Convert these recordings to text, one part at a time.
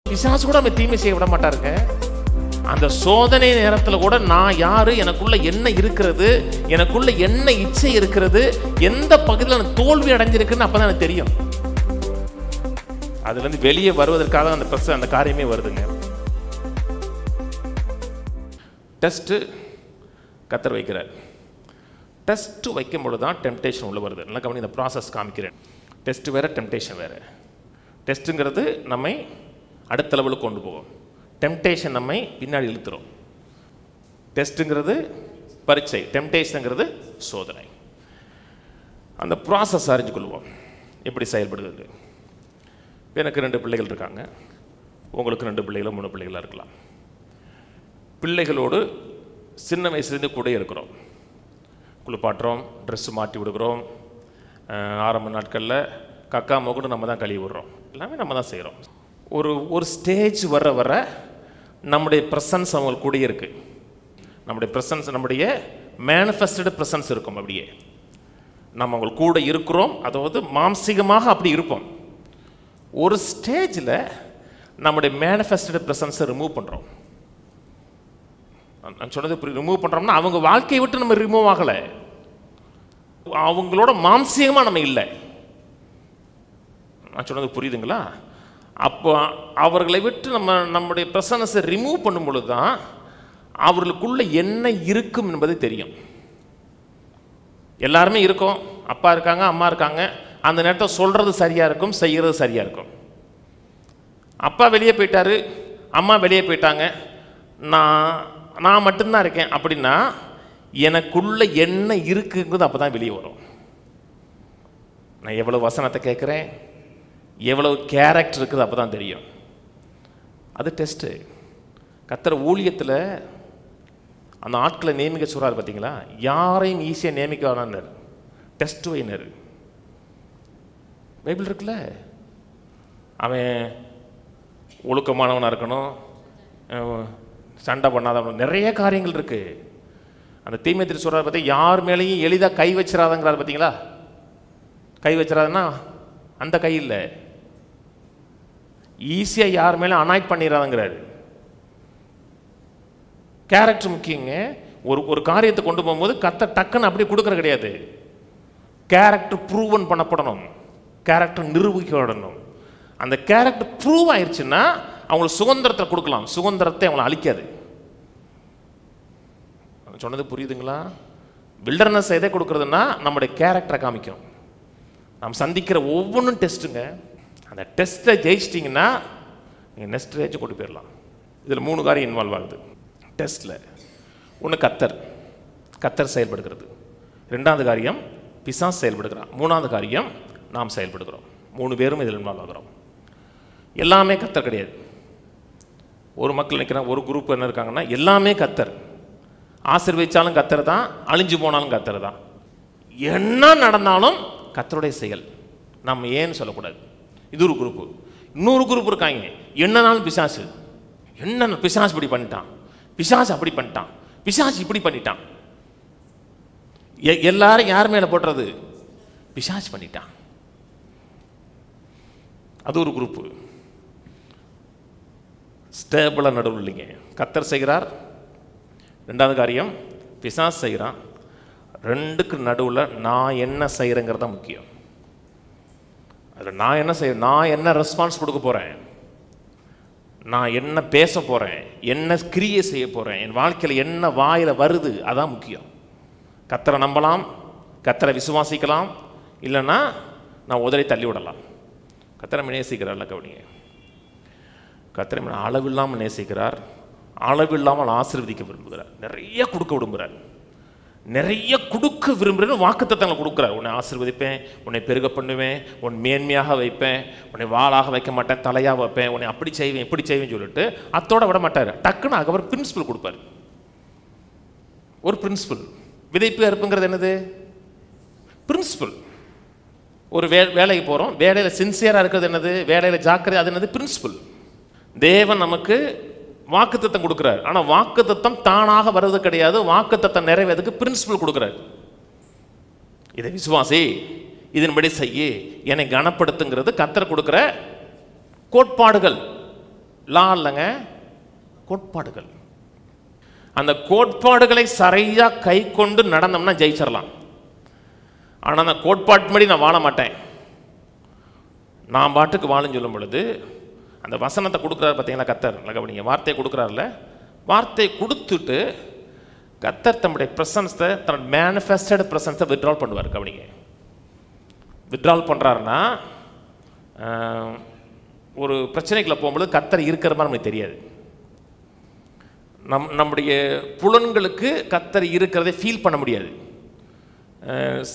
பிசாசு கூட நம்ம தீமை செய்ய விட மாட்டாருங்க. அந்த சோதனை நேரத்தில் கூட நான் யாரு, எனக்குள்ள என்ன இருக்கிறது, எனக்குள்ள என்ன இச்சை இருக்கிறது, எந்த பகுதியில் நான் தோல்வி அடைஞ்சிருக்குன்னு அப்பதான் எனக்கு தெரியும். அதுல இருந்து வெளியே வருவதற்காக அந்த காரியமே வருதுங்க. டெஸ்ட் கத்தர் வைக்கிறார். டெஸ்ட் வைக்கும் பொழுது தான் டெம்டேஷன் உள்ள வருது. நல்லா கவனி, இந்த ப்ராசஸ் காமிக்கிறேன். டெஸ்ட் வேற, டெம்டேஷன் வேற. டெஸ்ட்டுங்கிறது நம்மை அடுத்த லெவலுக்கு கொண்டு போகும். டெம்டேஷன் நம்மை பின்னாடி இழுத்துரும். டெஸ்ட்டுங்கிறது பரீட்சை, டெம்டேஷனுங்கிறது சோதனை. அந்த ப்ராசஸ் அறிஞ்சு கொள்வோம் எப்படி செயல்படுது. எனக்கு 2 பிள்ளைகள் இருக்காங்க, உங்களுக்கு 2 பிள்ளைகளோ 3 பிள்ளைகளாக இருக்கலாம். பிள்ளைகளோடு சின்ன வயசுலேருந்து கூட இருக்கிறோம். குளிப்பாட்டுறோம், ட்ரெஸ்ஸு மாட்டி விடுகிறோம். ஆரம்ப நாட்களில் கக்கா மொகுன்னு நம்ம தான் கழுவி விடுறோம். எல்லாமே நம்ம தான் செய்கிறோம். ஒரு ஸ்டேஜ் வர நம்முடைய ப்ரெசன்ஸ் அவங்களுக்கு கூட இருக்குது. நம்முடைய ப்ரெசன்ஸ், நம்முடைய மேனிஃபெஸ்டட் ப்ரெசன்ஸ் இருக்கும். அப்படியே நம்ம அவங்களுக்கு கூட இருக்கிறோம், அதாவது மாம்சீகமாக அப்படி இருப்போம். ஒரு ஸ்டேஜில் நம்முடைய மேனிஃபெஸ்டட் ப்ரெசன்ஸை ரிமூவ் பண்ணுறோம். நான் சொன்னது இப்படி ரிமூவ் பண்ணுறோம்னா அவங்க வாழ்க்கையை விட்டு நம்ம ரிமூவ் ஆகலை, அவங்களோட மாம்சீகமாக நம்ம இல்லை. நான் சொன்னது புரியுதுங்களா? அப்போ அவர்களை விட்டு நம்முடைய பிரசன்னஸை ரிமூவ் பண்ணும் பொழுது தான் அவர்களுக்குள்ள என்ன இருக்கும் என்பது தெரியும். எல்லாருமே இருக்கோம், அப்பா இருக்காங்க, அம்மா இருக்காங்க. அந்த நேரத்தை சொல்கிறது சரியாக இருக்கும், செய்கிறது சரியாக இருக்கும். அப்பா வெளியே போயிட்டாரு, அம்மா வெளியே போயிட்டாங்க, நான் மட்டும்தான் இருக்கேன் அப்படின்னா எனக்குள்ள என்ன இருக்குங்கிறது அப்போ தான் வெளியே வரும். நான் எவ்வளோ வசனத்தை கேட்குறேன், எவ்வளவு கேரக்டர் இருக்குது அப்போ தான் தெரியும். அது டெஸ்ட்டு. கர்த்தர் ஊழியத்தில் அந்த ஆட்களை நியமிக்க சொல்கிறார் பார்த்தீங்களா? யாரையும் ஈஸியாக நியமிக்க வேணான்னார், டெஸ்ட் வைனார். பைபிள் இருக்குல்ல, அவன் ஒழுக்கமானவனாக இருக்கணும், சண்டை பண்ணாதவன், நிறைய காரியங்கள் இருக்குது. அந்த தீமைத்திரி சொல்கிறார் பார்த்தா யார் மேலேயும் எளிதாக கை வச்சிடாதங்கிறார் பார்த்தீங்களா? கை வச்சிடாதுன்னா அந்த கை இல்லை, ஈஸியாக யார் மேலே அனாய்ட் பண்ணிடாதங்கிறாரு. கேரக்டர் முக்கியங்க. ஒரு காரியத்தை கொண்டு போகும்போது டக்குன்னு அப்படியே கொடுக்குற கிடையாது. கேரக்டர் ப்ரூவன் பண்ணப்படணும், கேரக்டர் நிரூபிக்கப்படணும். அந்த கேரக்டர் ப்ரூவ் ஆயிடுச்சுன்னா அவங்களுக்கு சுதந்திரத்தை கொடுக்கலாம், சுதந்திரத்தை அவங்களை அழிக்காது. சொன்னது புரியுதுங்களா? வில்டர்னஸ் எதை கொடுக்குறதுன்னா நம்முடைய கேரக்டரை காமிக்கும். நாம் சந்திக்கிற ஒவ்வொன்றும் டெஸ்ட்டுங்க. அந்த டெஸ்ட்டை ஜெயிச்சிட்டிங்கன்னா நீங்கள் நெக்ஸ்ட் ரேஞ்சு கொண்டு போயிடலாம். இதில் 3 காரியம் இன்வால்வ் ஆகுது டெஸ்ட்டில். ஒன்று கத்தர் செயல்படுகிறது, 2வது காரியம் பிசாசு செயல்படுகிறான், 3வது காரியம் நாம் செயல்படுகிறோம். 3 பேரும் இதில் இன்வால்வ் ஆகிறோம். எல்லாமே கத்தர் கிடையாது. ஒரு மக்கள் நினைக்கிறாங்க, ஒரு குரூப் என்ன இருக்காங்கன்னா எல்லாமே கத்தர், ஆசீர்வதிச்சாலும் கத்தர் தான், அழிஞ்சு போனாலும் கத்தர் தான், என்ன நடந்தாலும் கத்தருடைய செயல். நம்ம ஏன்னு சொல்லக்கூடாது. இது ஒரு குரூப்பு. இன்னொரு குரூப் இருக்காங்க, என்னன்னாலும் பிசாசு, என்ன பிசாசு இப்படி பண்ணிட்டான், பிசாசு அப்படி பண்ணிட்டான், பிசாசு இப்படி பண்ணிட்டான். எல்லாரும் யார் மேலே போட்டுறது? பிசாசு பண்ணிட்டான். அது ஒரு குரூப்பு. ஸ்டேபிளாக நடுவில் இல்லைங்க. கத்தர் செய்கிறார், 2வது காரியம் பிசாசு செய்கிறான். 2க்கு நடுவில் நான் என்ன செய்கிறேங்கிறது தான் முக்கியம். அதில் நான் என்ன செய்ய, நான் என்ன ரெஸ்பான்ஸ் கொடுக்க போகிறேன், நான் என்ன பேச போகிறேன், என்ன கிரியை செய்ய போகிறேன், என் வாழ்க்கையில் என்ன வாயில் வருது, அதான் முக்கியம். கத்தரை நம்பலாம், கத்தரை விசுவாசிக்கலாம், இல்லைன்னா நான் உதறி தள்ளி விடலாம். கத்தரை நேசிக்கிறார்ல, கவனிங்க. கத்தரை அளவில்லாமல் நேசிக்கிறார், அளவில்லாமல் ஆசீர்வதிக்க விரும்புகிறார், நிறைய கொடுக்க விரும்புகிறார். நிறைய கொடுக்க விரும்புகிறேன்னு வாக்குத்தத்தங்களை கொடுக்குறார். உன்னை ஆசீர்வதிப்பேன், உன்னை பெருக பண்ணுவேன், உன் மேன்மையாக வைப்பேன், உன்னை வாளாக வைக்க மாட்டேன், தலையாக வைப்பேன், உன்னை அப்படி செய்வேன் இப்படி செய்வேன்னு சொல்லிட்டு அத்தோட விட மாட்டார். டக்குன்னு அவர் பிரின்சிபல் கொடுப்பார். ஒரு பிரின்சிபல். விதைப்பு அறுப்புங்கிறது என்னது? பிரின்சிபல். ஒரு வேலைக்கு போகிறோம், வேலையில் சின்சியராக இருக்கிறது என்னது? வேலையில் ஜாக்கிரதை, அது என்னது? பிரின்சிபல். தேவன் நமக்கு வாக்குத்தத்தம் கொடுக்குறாரு. ஆனால் வாக்குத்தத்தம் தானாக வர்றது கிடையாது. வாக்குத்தத்தம் நிறைவேறதுக்கு பிரின்சிபல் கொடுக்குறாரு. இதை விசுவாசி, இதன்படி செய்ய, என்னை கனப்படுத்துங்கிறது கர்த்தர் கொடுக்குற கோட்பாடுகள், லா இல்லைங்க, கோட்பாடுகள். அந்த கோட்பாடுகளை சரியாக கை கொண்டு நடந்தோம்னா ஜெயிச்சிடலாம். ஆனால் அந்த கோட்பாட்டு படி நான் வாழ மாட்டேன், நான் பாட்டுக்கு வாழுன்னு சொல்லும் பொழுது அந்த வசனத்தை கொடுக்குறாரு பார்த்தீங்களா கர்த்தர். கவனிங்க, வார்த்தையை கொடுக்குறாருல, வார்த்தையை கொடுத்துட்டு கர்த்தர் தம்முடைய பிரசன்ஸை, தன்னோட மேனிஃபெஸ்டட் பிரசன்ஸை வித்ட்ரால் பண்ணுவார். கவனிங்க, வித்ட்ரால் பண்ணுறாருன்னா ஒரு பிரச்சனைக்குள்ள போகும்போது கர்த்தர் இருக்கிற மாதிரி நமக்கு தெரியாது. நம்முடைய புலன்களுக்கு கர்த்தர் இருக்கிறதை ஃபீல் பண்ண முடியாது.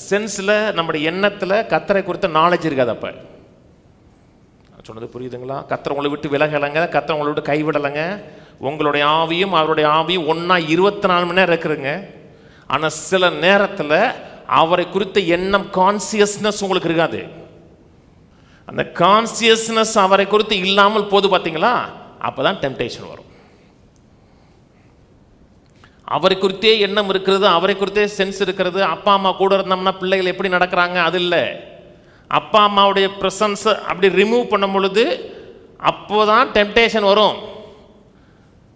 சென்ஸில், நம்முடைய எண்ணத்தில் கர்த்தரை குறித்த நாலேஜ் இருக்காது. அப்போ சொன்னது புரியுதுங்களா? கர்த்தர் உங்களை விட்டு விலகலைங்க, கர்த்தர் உங்களை விட்டு கைவிடலைங்க. உங்களுடைய ஆவியும் அவருடைய ஆவியும் ஒன்றா 24 மணி நேரம் இருக்குதுங்க. ஆனால் சில நேரத்தில் அவரை குறித்த எண்ணம், கான்சியஸ்னஸ் உங்களுக்கு இருக்காது. அந்த கான்சியஸ்னஸ் அவரை குறித்து இல்லாமல் போது பார்த்தீங்களா, அப்போ தான் டெம்டேஷன் வரும். அவரை குறித்தே எண்ணம் இருக்கிறது, அவரை குறித்தே சென்ஸ் இருக்கிறது. அப்பா அம்மா கூட இருந்தோம்னா பிள்ளைகள் எப்படி நடக்கிறாங்க அது இல்லை. அப்பா அம்மாவுடைய ப்ரெசன்ஸை அப்படி ரிமூவ் பண்ணும் பொழுது அப்போ தான் டெம்டேஷன் வரும்.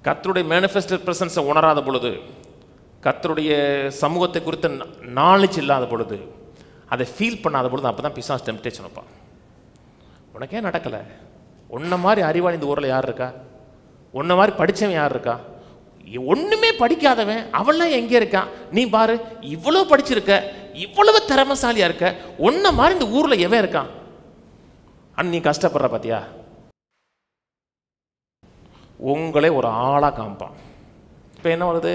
கர்த்தருடைய மேனிஃபெஸ்டட் ப்ரெசன்ஸை உணராத பொழுது, கர்த்தருடைய சமூகத்தை குறித்த நாலேஜ் இல்லாத பொழுது, அதை ஃபீல் பண்ணாத பொழுது, அப்போ தான் பிசாசு டெம்டேஷன் வைப்பான். உனக்கே நடக்கலை, உன்ன மாதிரி அறிவாளி இந்த ஊரில் யார் இருக்கா? உன்ன மாதிரி படித்தவன் யார் இருக்கா? ஒன்றுமே படிக்காதவன் அவள்லாம் எங்கே இருக்கான்? நீ பாரு, இவ்வளோ படிச்சிருக்க, இவ்வளவு திறமசாலியாக இருக்க, உன்ன மாதிரி இந்த ஊரில் எவன் இருக்கான்? அண்ட் நீ கஷ்டப்படுற பார்த்தியா? உங்களே ஒரு ஆளாக காமிப்பான். இப்போ என்ன வருது?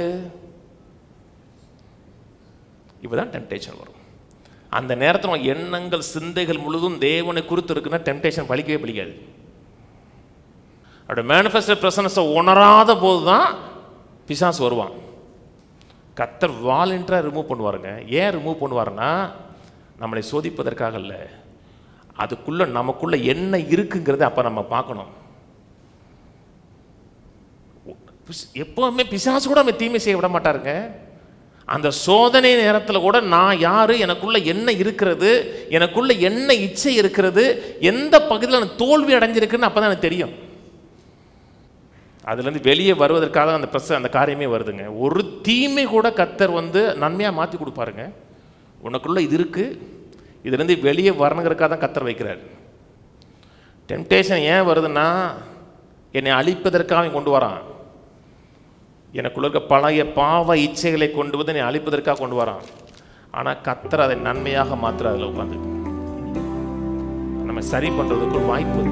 இப்போதான் டெம்டேஷன் வரும். அந்த நேரத்தில் எண்ணங்கள், சிந்தைகள் முழுதும் தேவனை குறித்து இருக்குன்னா டெம்டேஷன் பலிக்கவே பலிக்காது. அவருடைய மேனிஃபெஸ்டட் பிரசன்ஸை உணராத போது தான் பிசாசு வருவான். கர்த்தர் வாலண்டராக ரிமூவ் பண்ணுவாருங்க. ஏன் ரிமூவ் பண்ணுவாருன்னா, நம்மளை சோதிப்பதற்காக இல்லை, அதுக்குள்ள நமக்குள்ள என்ன இருக்குங்கிறத அப்போ நம்ம பார்க்கணும். எப்பவுமே பிசாசு கூட நம்ம தீமை செய்ய விட மாட்டாருங்க. அந்த சோதனை நேரத்தில் கூட நான் யாரு, எனக்குள்ள என்ன இருக்கிறது, எனக்குள்ள என்ன இச்சை இருக்கிறது, எந்த பகுதியில் நான் தோல்வி அடைஞ்சிருக்குன்னு அப்போ தான் எனக்கு தெரியும். அதுலேருந்து வெளியே வருவதற்காக அந்த காரியமே வருதுங்க. ஒரு தீமை கூட கர்த்தர் நன்மையாக மாற்றி கொடுப்பாருங்க. உனக்குள்ளே இது இருக்குது, இதுலேருந்து வெளியே வரணுங்கிறதுக்காக தான் கர்த்தர் வைக்கிறார். டெம்டேஷன் ஏன் வருதுன்னா, என்னை அழிப்பதற்காக கொண்டு வரான். எனக்குள்ள இருக்க பழைய பாவ இச்சைகளை கொண்டு வந்து என்னை அழிப்பதற்காக கொண்டு வரான். ஆனால் கர்த்தர் அதை நன்மையாக மாற்றுற அதில் உட்காந்து நம்ம சரி பண்ணுறதுக்கு ஒரு வாய்ப்பு.